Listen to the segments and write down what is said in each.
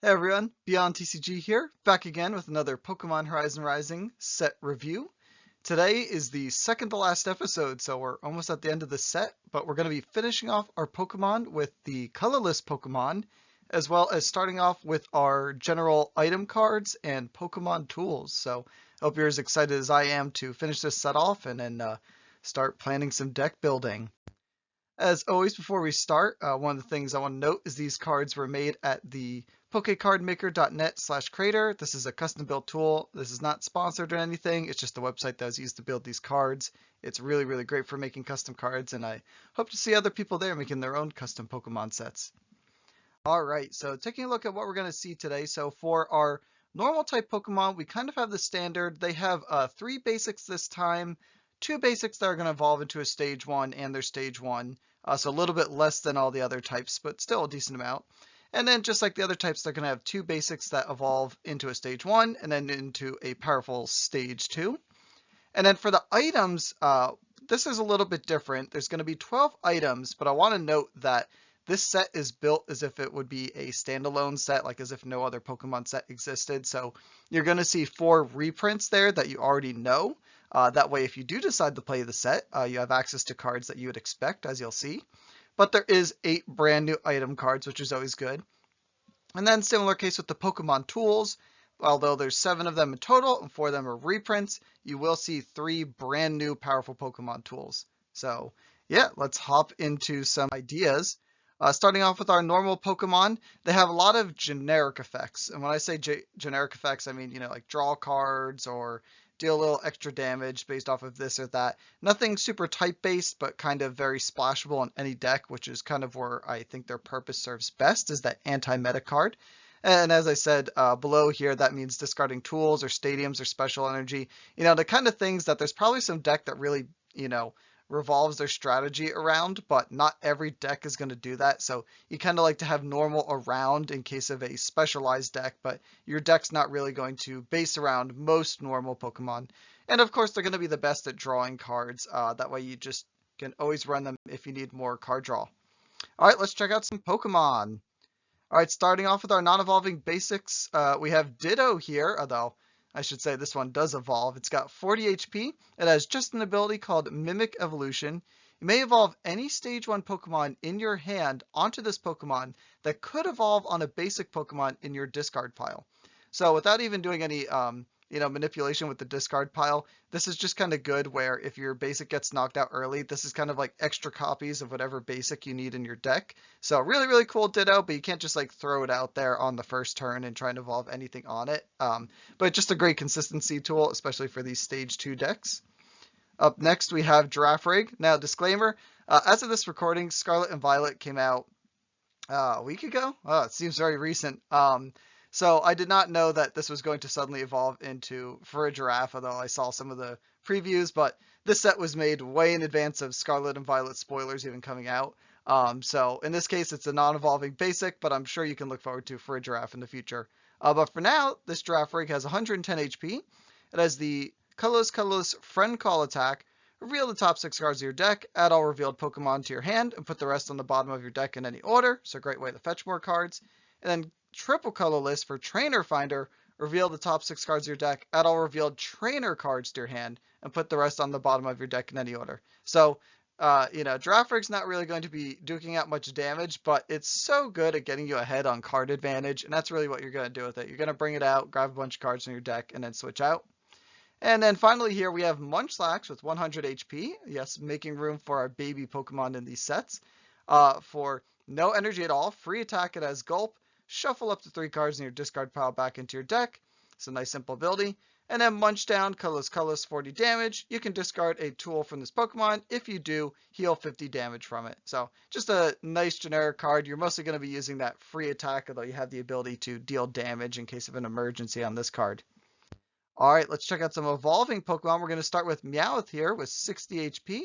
Hey everyone, Beyond TCG here, back again with another Pokemon Horizon Rising set review. Today is the second to last episode, so we're almost at the end of the set, but we're going to be finishing off our Pokemon with the colorless Pokemon, as well as starting off with our general item cards and Pokemon tools. So I hope you're as excited as I am to finish this set off and then start planning some deck building. As always, before we start, one of the things I want to note is these cards were made at the pokecardmaker.net/creator. This is a custom built tool. This is not sponsored or anything. It's just the website that was used to build these cards. It's really, really great for making custom cards, and I hope to see other people there making their own custom Pokemon sets. All right, so taking a look at what we're going to see today. So for our normal type Pokemon, we kind of have the standard. They have three basics this time, two basics that are going to evolve into a stage one and their stage one. So a little bit less than all the other types, but still a decent amount. And then just like the other types, they're going to have two basics that evolve into a stage one and then into a powerful stage two. And then for the items, this is a little bit different. There's going to be 12 items, but I want to note that this set is built as if it would be a standalone set, like as if no other Pokemon set existed. So you're going to see 4 reprints there that you already know. That way, if you do decide to play the set, you have access to cards that you would expect, as you'll see. But there is 8 brand new item cards, which is always good. And then similar case with the Pokemon tools. Although there's 7 of them in total and 4 of them are reprints, you will see 3 brand new powerful Pokemon tools. So yeah, let's hop into some ideas. Starting off with our normal Pokemon, they have a lot of generic effects. And when I say generic effects, I mean, like draw cards or deal a little extra damage based off of this or that. Nothing super type-based, but kind of very splashable on any deck, which is kind of where I think their purpose serves best, is that anti-meta card. And as I said below here, that means discarding tools or stadiums or special energy. The kind of things that there's probably some deck that really, revolves their strategy around, but not every deck is going to do that. So you kind of like to have normal around in case of a specialized deck, but your deck's not really going to base around most normal Pokemon. And of course, they're going to be the best at drawing cards. That way you just can always run them if you need more card draw. All right, let's check out some Pokemon. All right, starting off with our non-evolving basics, we have Ditto here, although I should say this one does evolve. It's got 40 HP. It has just an ability called Mimic Evolution. You may evolve any Stage 1 Pokemon in your hand onto this Pokemon that could evolve on a basic Pokemon in your discard pile. So without even doing any manipulation with the discard pile, this is just kind of good where if your basic gets knocked out early, this is kind of like extra copies of whatever basic you need in your deck. So really, really cool Ditto, but you can't just like throw it out there on the first turn and try and evolve anything on it. But just a great consistency tool, especially for these stage 2 decks. Up next, we have Girafarig. Now, disclaimer, as of this recording, Scarlet and Violet came out a week ago. Oh, it seems very recent. So I did not know that this was going to suddenly evolve into for a giraffe, although I saw some of the previews, but this set was made way in advance of Scarlet and Violet spoilers even coming out. So in this case, it's a non-evolving basic, but I'm sure you can look forward to for a giraffe in the future. But for now, this Girafarig has 110 HP. It has the colorless Friend Call attack. Reveal the top 6 cards of your deck, add all revealed Pokemon to your hand, and put the rest on the bottom of your deck in any order. So a great way to fetch more cards. And then triple colorless for Trainer Finder. Reveal the top 6 cards of your deck, add all revealed trainer cards to your hand, and put the rest on the bottom of your deck in any order. So, Girafarig's not really going to be duking out much damage, but it's so good at getting you ahead on card advantage, and that's really what you're going to do with it. You're going to bring it out, grab a bunch of cards in your deck, and then switch out. And then finally here we have Munchlax with 100 HP. Yes, making room for our baby Pokemon in these sets. For no energy at all, free attack, it has Gulp. Shuffle up to 3 cards in your discard pile back into your deck. It's a nice simple ability. And then Munch down, colorless 40 damage. You can discard a tool from this Pokemon. If you do, heal 50 damage from it. So just a nice generic card. You're mostly going to be using that free attack, although you have the ability to deal damage in case of an emergency on this card. All right, let's check out some evolving Pokemon. We're going to start with Meowth here with 60 HP.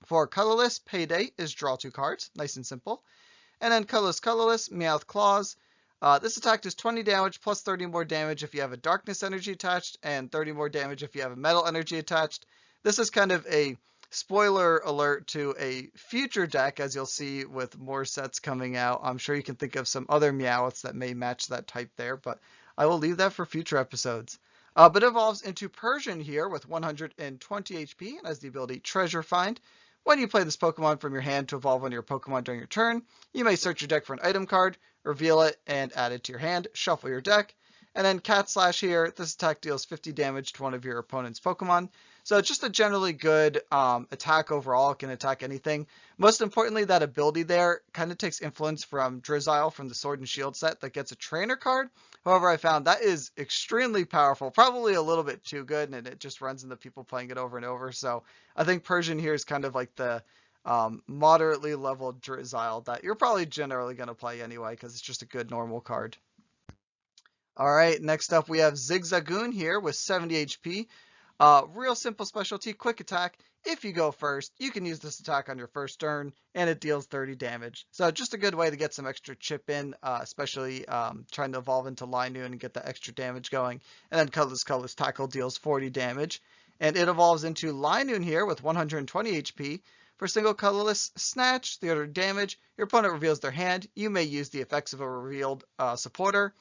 For colorless, Payday is draw 2 cards. Nice and simple. And then colorless, Meowth Claws. This attack does 20 damage plus 30 more damage if you have a darkness energy attached and 30 more damage if you have a metal energy attached. This is kind of a spoiler alert to a future deck, as you'll see with more sets coming out. I'm sure you can think of some other Meowths that may match that type there, but I will leave that for future episodes. But it evolves into Persian here with 120 HP and has the ability Treasure Find. When you play this Pokemon from your hand to evolve one of your Pokemon during your turn, you may search your deck for an item card, reveal it, and add it to your hand, shuffle your deck. And then Cat Slash here, this attack deals 50 damage to one of your opponent's Pokemon. So it's just a generally good attack overall. It can attack anything. Most importantly, that ability there kind of takes influence from Drizzile from the Sword and Shield set that gets a trainer card. However, I found that is extremely powerful, probably a little bit too good, and it just runs into people playing it over and over. So I think Persian here is kind of like the moderately leveled Drizzile that you're probably generally going to play anyway because it's just a good normal card. All right, next up we have Zigzagoon here with 70 HP. Real simple specialty, quick attack. If you go first, you can use this attack on your first turn, and it deals 30 damage. So just a good way to get some extra chip in, especially trying to evolve into Linoon and get that extra damage going. And then Colorless Tackle deals 40 damage. And it evolves into Linoon here with 120 HP. For single colorless Snatch, the other damage, your opponent reveals their hand. You may use the effects of a revealed supporter.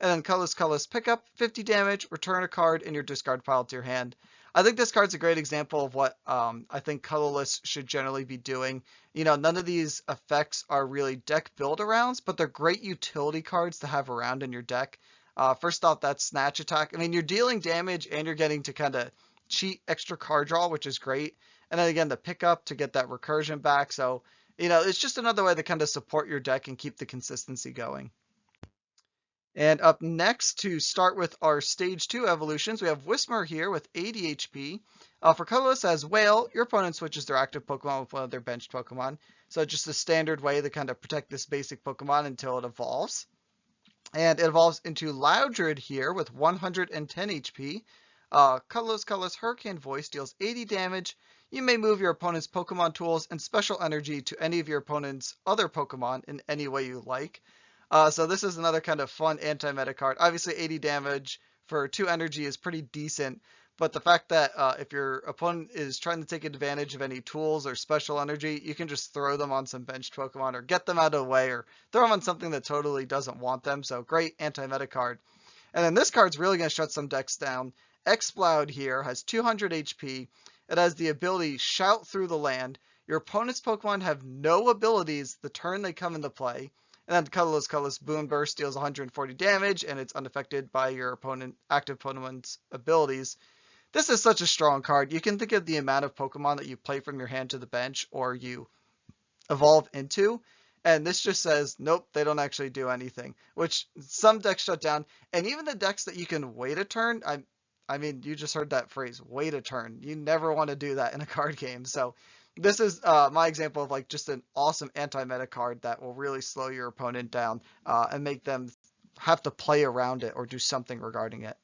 And then Colorless Pickup, 50 damage, return a card in your discard pile to your hand. I think this card's a great example of what I think Colorless should generally be doing. You know, none of these effects are really deck build-arounds, but they're great utility cards to have around in your deck. First off, that Snatch attack. I mean, you're dealing damage and you're getting to kind of cheat extra card draw, which is great. And then again, the Pickup to get that recursion back. So, you know, it's just another way to kind of support your deck and keep the consistency going. And up next, to start with our Stage 2 evolutions, we have Whismur here with 80 HP. For colorless as Whale, your opponent switches their active Pokemon with one of their benched Pokemon. So just a standard way to kind of protect this basic Pokemon until it evolves. And it evolves into Loudred here with 110 HP. Colorless Hurricane Voice deals 80 damage. You may move your opponent's Pokemon tools and special energy to any of your opponent's other Pokemon in any way you like. So this is another kind of fun anti-meta card. Obviously 80 damage for 2 energy is pretty decent, but the fact that if your opponent is trying to take advantage of any tools or special energy, you can just throw them on some benched Pokemon or get them out of the way or throw them on something that totally doesn't want them. So great anti-meta card. And then this card's really going to shut some decks down. Exploud here has 200 HP. It has the ability Shout Through the Land. Your opponent's Pokemon have no abilities the turn they come into play. And then Colorless Boom Burst deals 140 damage, and it's unaffected by your active opponent's abilities. This is such a strong card. You can think of the amount of Pokemon that you play from your hand to the bench or you evolve into. And this just says, nope, they don't actually do anything, which some decks shut down. And even the decks that you can wait a turn, I mean, you just heard that phrase, wait a turn. You never want to do that in a card game. So this is my example of like just an awesome anti-meta card that will really slow your opponent down and make them have to play around it or do something regarding it.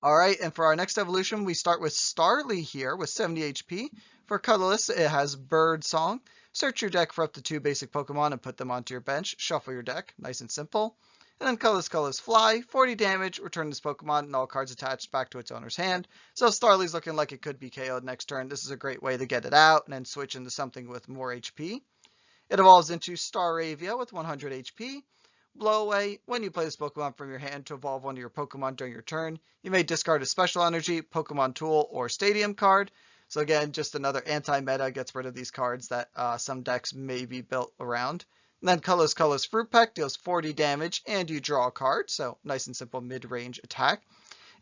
All right, and for our next evolution, we start with Starly here with 70 HP. For colorless, it has Bird Song. Search your deck for up to 2 basic Pokemon and put them onto your bench. Shuffle your deck, nice and simple. And then Colorless Fly, 40 damage, return this Pokemon and all cards attached back to its owner's hand. So Starly's looking like it could be KO'd next turn. This is a great way to get it out and then switch into something with more HP. It evolves into Staravia with 100 HP. Blow Away, when you play this Pokemon from your hand to evolve one of your Pokemon during your turn, you may discard a special energy, Pokemon tool, or stadium card. So again, just another anti-meta, gets rid of these cards that some decks may be built around. And then Colorless Fruit Peck deals 40 damage and you draw a card. So nice and simple mid-range attack.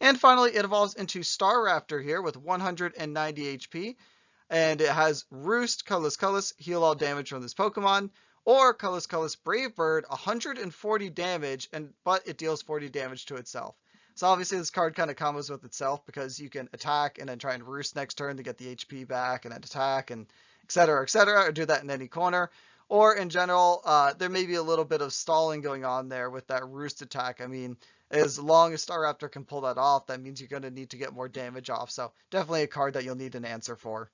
And finally, it evolves into Staraptor here with 190 HP. And it has Roost, Colorless, heal all damage from this Pokemon. Or Colorless Brave Bird, 140 damage, but it deals 40 damage to itself. So obviously this card kind of combos with itself because you can attack and then try and Roost next turn to get the HP back and then attack and etc., or do that in any corner. Or in general, there may be a little bit of stalling going on there with that Roost attack. I mean, as long as Staraptor can pull that off, that means you're going to need to get more damage off. So definitely a card that you'll need an answer for.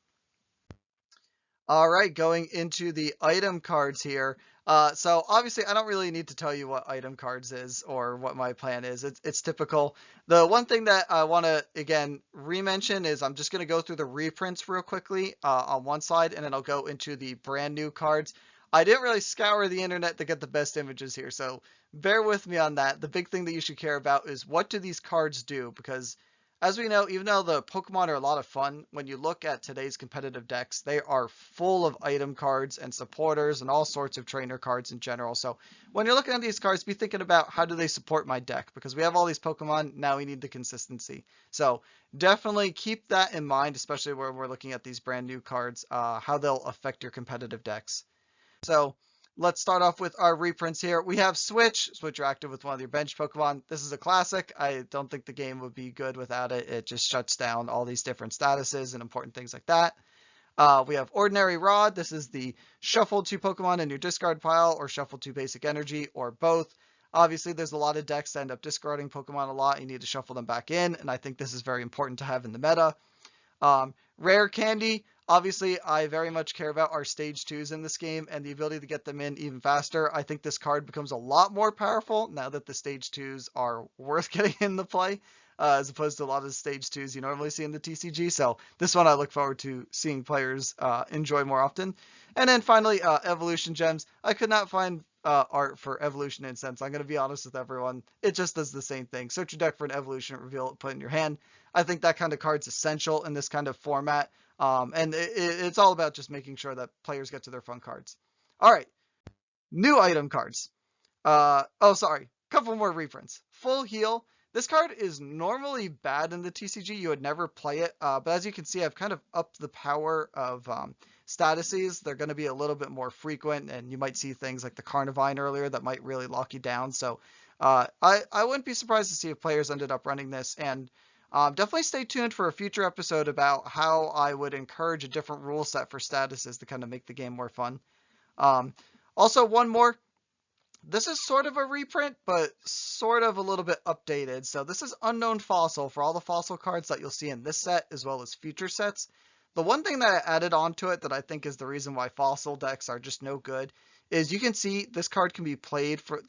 All right, going into the item cards here. So obviously I don't really need to tell you what item cards is or what my plan is. It's typical. The one thing that I want to again re-mention is I'm just going to go through the reprints real quickly on one side, and then I'll go into the brand new cards. I didn't really scour the internet to get the best images here, so bear with me on that. The big thing that you should care about is what do these cards do, because as we know, even though the Pokemon are a lot of fun, when you look at today's competitive decks, they are full of item cards and supporters and all sorts of trainer cards in general. So when you're looking at these cards, be thinking about how do they support my deck? Because we have all these Pokemon, now we need the consistency. So definitely keep that in mind, especially when we're looking at these brand new cards, how they'll affect your competitive decks. So let's start off with our reprints here. We have Switch. Switch are active with one of your bench Pokemon. This is a classic. I don't think the game would be good without it. It just shuts down all these different statuses and important things like that. We have Ordinary Rod. This is the shuffle 2 Pokemon in your discard pile or shuffle 2 basic energy or both. Obviously, there's a lot of decks that end up discarding Pokemon a lot. You need to shuffle them back in, and I think this is very important to have in the meta. Rare Candy. Obviously, I very much care about our stage 2s in this game and the ability to get them in even faster. I think this card becomes a lot more powerful now that the stage 2s are worth getting in the play, as opposed to a lot of the stage 2s you normally see in the TCG. So this one I look forward to seeing players enjoy more often. And then finally, Evolution Gems. I could not find art for Evolution Incense. I'm going to be honest with everyone. It just does the same thing. Search your deck for an Evolution, reveal it, put it in your hand. I think that kind of card's essential in this kind of format. And it's all about just making sure that players get to their fun cards. All right, new item cards. Oh, sorry, couple more reprints. Full Heal. This card is normally bad in the TCG. You would never play it, but as you can see, I've kind of upped the power of statuses. They're going to be a little bit more frequent, and you might see things like the Carnivine earlier that might really lock you down. So I wouldn't be surprised to see if players ended up running this, and definitely stay tuned for a future episode about how I would encourage a different rule set for statuses to kind of make the game more fun. Also, one more. This is sort of a reprint, but sort of a little bit updated. So this is Unknown Fossil for all the fossil cards that you'll see in this set, as well as future sets. The one thing that I added onto it that I think is the reason why fossil decks are just no good is you can see this card can be played for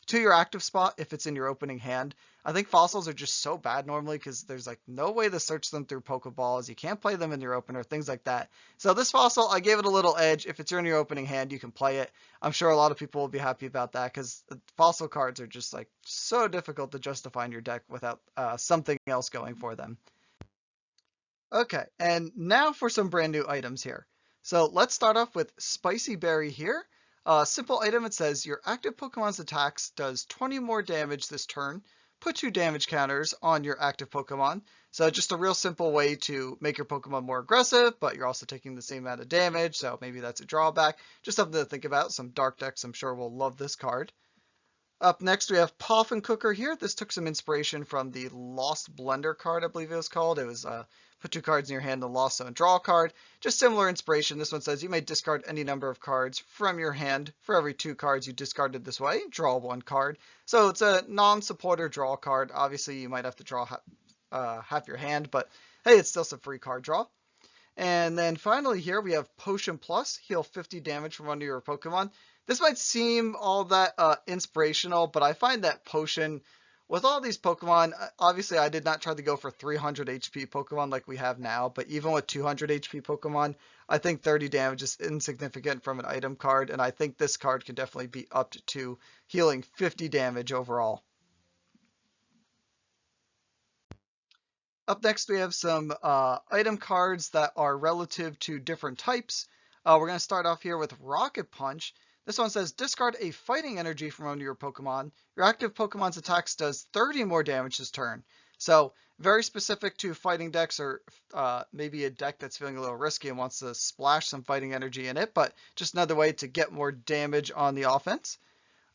to your active spot if it's in your opening hand. I think fossils are just so bad normally because there's like no way to search them through Pokeballs. You can't play them in your opener, things like that. So this fossil, I gave it a little edge. If it's in your opening hand, you can play it. I'm sure a lot of people will be happy about that because fossil cards are just like so difficult to justify in your deck without something else going for them. Okay, and now for some brand new items here. So let's start off with Spicy Berry here. Simple item, it says your active Pokemon's attacks does 20 more damage this turn. Put 2 damage counters on your active Pokemon. So just a real simple way to make your Pokemon more aggressive, but you're also taking the same amount of damage, so maybe that's a drawback. Just something to think about. Some dark decks I'm sure will love this card. Up next, we have Poffin Cooker here. This took some inspiration from the Lost Blender card, I believe it was called. It was put 2 cards in your hand and lost and draw a card. Just similar inspiration. This one says you may discard any number of cards from your hand. For every 2 cards you discarded this way, draw 1 card. So it's a non-supporter draw card. Obviously, you might have to draw half your hand, but hey, it's still some free card draw. And then finally here we have Potion Plus, heal 50 damage from one of your Pokemon. This might seem all that inspirational, but I find that Potion, with all these Pokemon, obviously I did not try to go for 300 HP Pokemon like we have now, but even with 200 HP Pokemon, I think 30 damage is insignificant from an item card, and I think this card can definitely be upped to healing 50 damage overall. Up next, we have some item cards that are relative to different types. We're going to start off here with Rocket Punch. This one says discard a fighting energy from one of your Pokemon. Your active Pokemon's attacks does 30 more damage this turn. So very specific to fighting decks or maybe a deck that's feeling a little risky and wants to splash some fighting energy in it, but just another way to get more damage on the offense.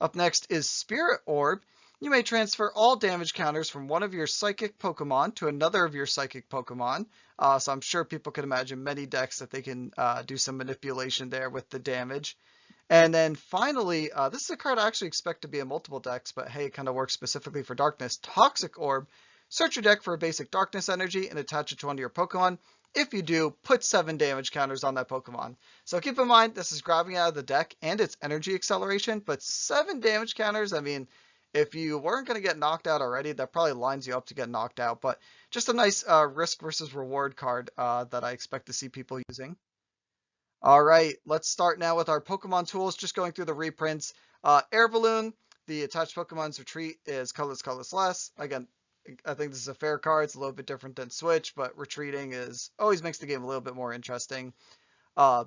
Up next is Spirit Orb. You may transfer all damage counters from one of your Psychic Pokemon to another of your Psychic Pokemon. So I'm sure people can imagine many decks that they can do some manipulation there with the damage. And then finally, this is a card I actually expect to be in multiple decks, but hey, it kind of works specifically for Darkness. Toxic Orb. Search your deck for a basic Darkness energy and attach it to one of your Pokemon. If you do, put 7 damage counters on that Pokemon. So keep in mind, this is grabbing it out of the deck and it's energy acceleration, but 7 damage counters, I mean, if you weren't going to get knocked out already, that probably lines you up to get knocked out. But just a nice risk versus reward card that I expect to see people using. All right, let's start now with our Pokemon tools, just going through the reprints. Air Balloon, the attached Pokemon's retreat is colorless, colorless less. Again, I think this is a fair card. It's a little bit different than Switch, but retreating is always makes the game a little bit more interesting.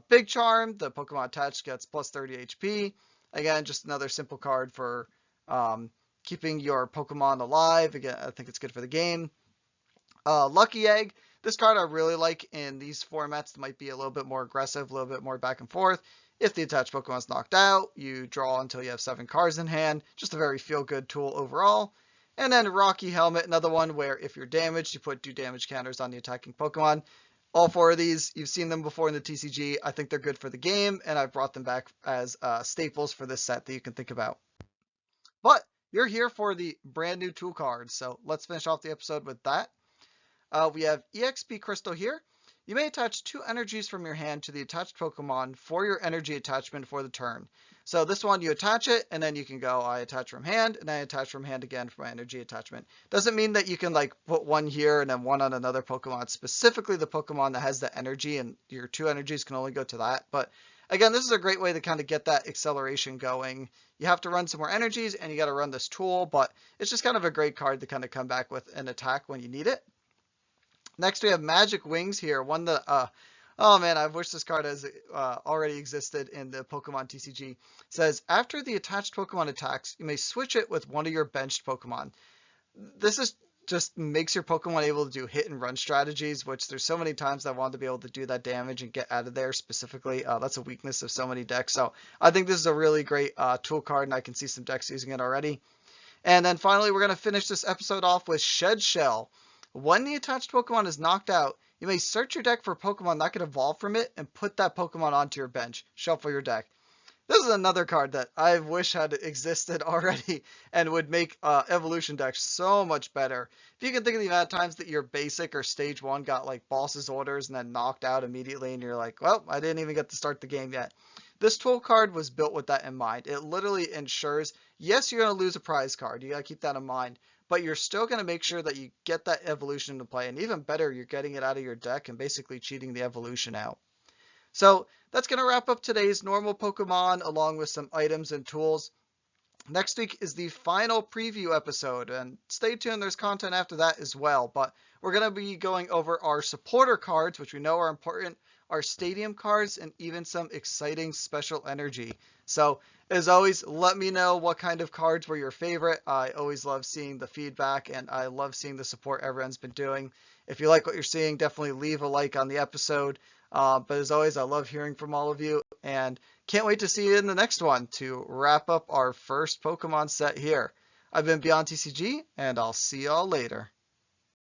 Big Charm, the Pokemon attached gets plus 30 HP. Again, just another simple card for keeping your Pokemon alive. Again, I think it's good for the game. Lucky Egg, this card I really like in these formats that might be a little bit more aggressive, a little bit more back and forth. If the attached Pokemon's knocked out, you draw until you have 7 cards in hand. Just a very feel-good tool overall. And then Rocky Helmet, another one where if you're damaged, you put 2 damage counters on the attacking Pokemon. All 4 of these, you've seen them before in the TCG. I think they're good for the game, and I've brought them back as staples for this set that you can think about. But you're here for the brand new tool cards, so let's finish off the episode with that. We have EXP Crystal here. You may attach 2 energies from your hand to the attached Pokemon for your energy attachment for the turn. So this one, you attach it, and then you can go, I attach from hand, and I attach from hand again for my energy attachment. Doesn't mean that you can like put one here and then one on another Pokemon, specifically the Pokemon that has the energy, and your 2 energies can only go to that. But again, this is a great way to kind of get that acceleration going. You have to run some more energies, and you got to run this tool, but it's just kind of a great card to kind of come back with an attack when you need it. Next, we have Magic Wings here. One that, oh man, I wish this card has already existed in the Pokemon TCG. It says, after the attached Pokemon attacks, you may switch it with one of your benched Pokemon. This is just makes your Pokemon able to do hit and run strategies, which there's so many times I want to be able to do that damage and get out of there specifically. That's a weakness of so many decks. So I think this is a really great tool card, and I can see some decks using it already. And then finally, we're going to finish this episode off with Shed Shell. When the attached Pokemon is knocked out, you may search your deck for Pokemon that can evolve from it and put that Pokemon onto your bench. Shuffle your deck. This is another card that I wish had existed already and would make evolution decks so much better. If you can think of the amount of times that your basic or stage 1 got like boss's orders and then knocked out immediately and you're like, well, I didn't even get to start the game yet. This tool card was built with that in mind. It literally ensures, yes, you're going to lose a prize card. You got to keep that in mind. But you're still going to make sure that you get that evolution into play. And even better, you're getting it out of your deck and basically cheating the evolution out. So that's going to wrap up today's normal Pokemon along with some items and tools. Next week is the final preview episode, and stay tuned, there's content after that as well. But we're going to be going over our supporter cards, which we know are important, our stadium cards, and even some exciting special energy. So as always, let me know what kind of cards were your favorite. I always love seeing the feedback, and I love seeing the support everyone's been doing. If you like what you're seeing, definitely leave a like on the episode. But as always, I love hearing from all of you, and can't wait to see you in the next one to wrap up our first Pokemon set here. I've been Beyond TCG, and I'll see y'all later.